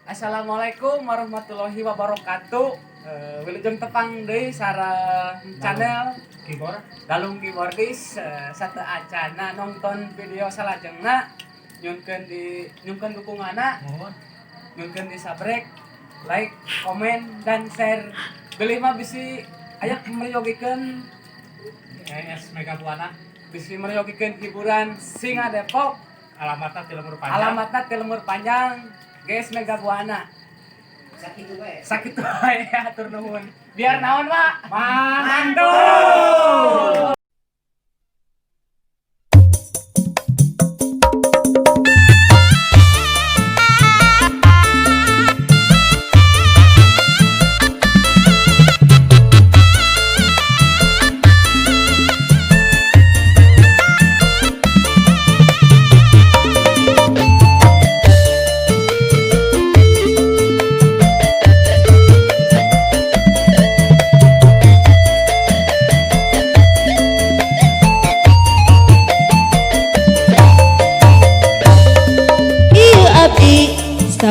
Assalamualaikum warahmatullahi wabarakatuh. Wilujeng tepang deui sareng channel Keyboard Dalung Keyboardis satu acana nonton video salajengna nyunkeun dukunganna, nyunkeun di subscribe, like, komen dan share. Beli mah bisi aya meriyogikeun GS Mega Buana bisi meriyogikeun hiburan Singa Depok. alamatna ti Lemur Panjang. Alamatna ti Lemur Panjang, GS Mega Buana. Sakitu wae atur nuhun. Biar naon, Pak? Mandul.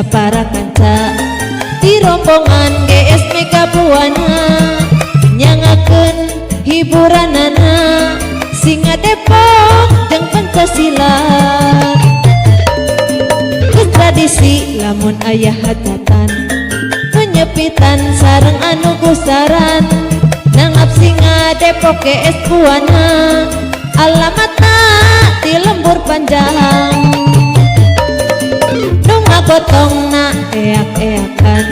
Para kanca di rombongan GS Mega Buana nyangakeun hiburanana Singa Depok jeung Pancasila. Geus tradisi lamun aya hajatan nu nyepitan sareng anu gusaran nangap Singa Depok GS Buana alamatna di Lembur Panjang. Potongna eak-eakan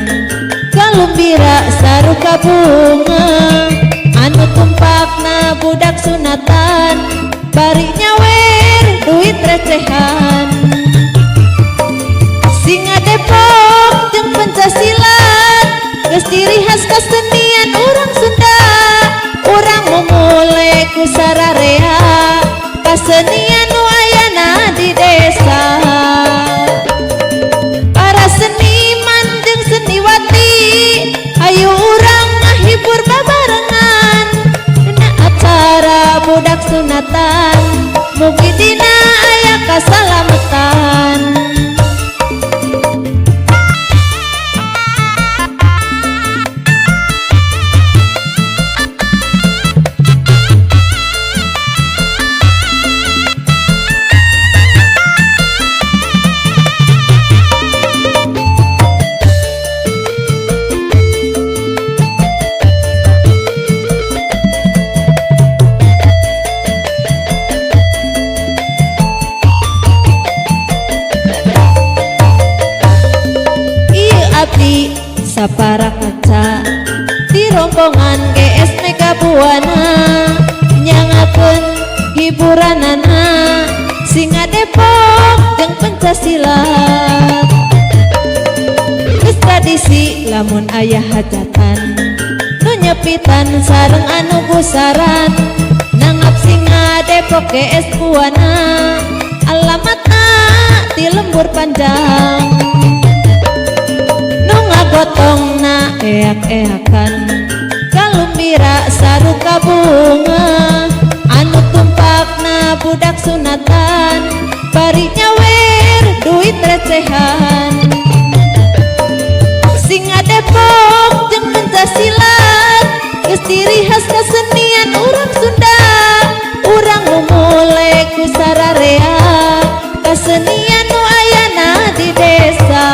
kalumbira saruka bunga anu tumpakna budak sunatan bari nyawer duit recehan. Singa Depok jeung Pancasila geus ciri khas kasenian urang Sunda. Urang mumule ku sararea kasenian nu ayana di desa. Seniman jeung seniwati ayo urang ngahibur babarengan dina acara budak sunatan mugi dina aya kasalametan. Para kaca di rombongan GS Mega Buana nyangakeun hiburanana Singa Depok jeung Pancasila. Geus tradisi lamun aya hajatan nu nyepitan sareng anu gusaran nangap Singa Depok GS Buana alamatna di Lembur Panjang. Potongna eak-eakan kalumbira saruka bunga anu tumpakna budak sunatan bari nyawer duit recehan. Singa Depok jeung Pancasila geus ciri khas kasenian urang Sunda. Urang mumule ku sararea kasenian nu ayana di desa.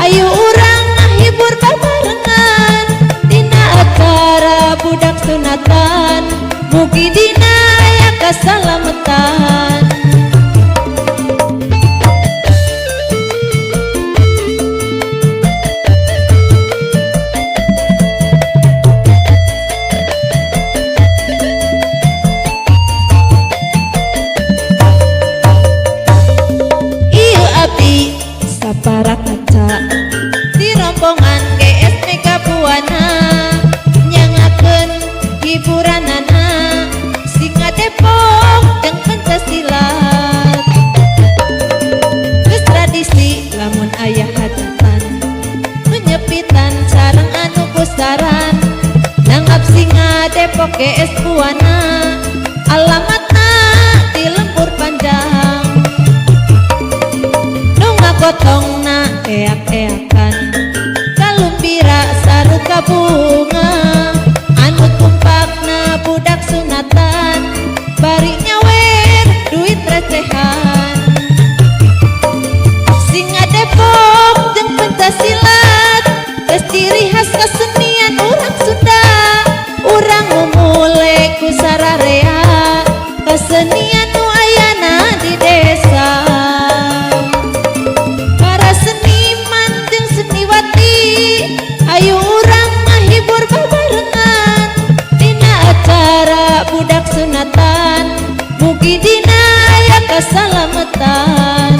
Ayo urang ngahibur babarengan dina acara budak sunatan mugi dina aya kasalametan. Ieu abdi sapara kaca di rombongan GS Mega Buana nyangakeun hiburanana Singa Depok jeung Pancasila. Geus tradisi lamun aya hajatan nu nyepitan sareng anu gusaran nangap Singa Depok GS Buana alamatna di Lembur duit recehan. Singa Depok jeung pencaksilat geus ciri khas kesenian urang Sunda. Urang memulai ku sararea kesenian nu ayana di desa. Para seniman jeung seniwati ayo urang ngahibur babarengan dina acara budak sunatan. Mugi dina aya kasalamatan.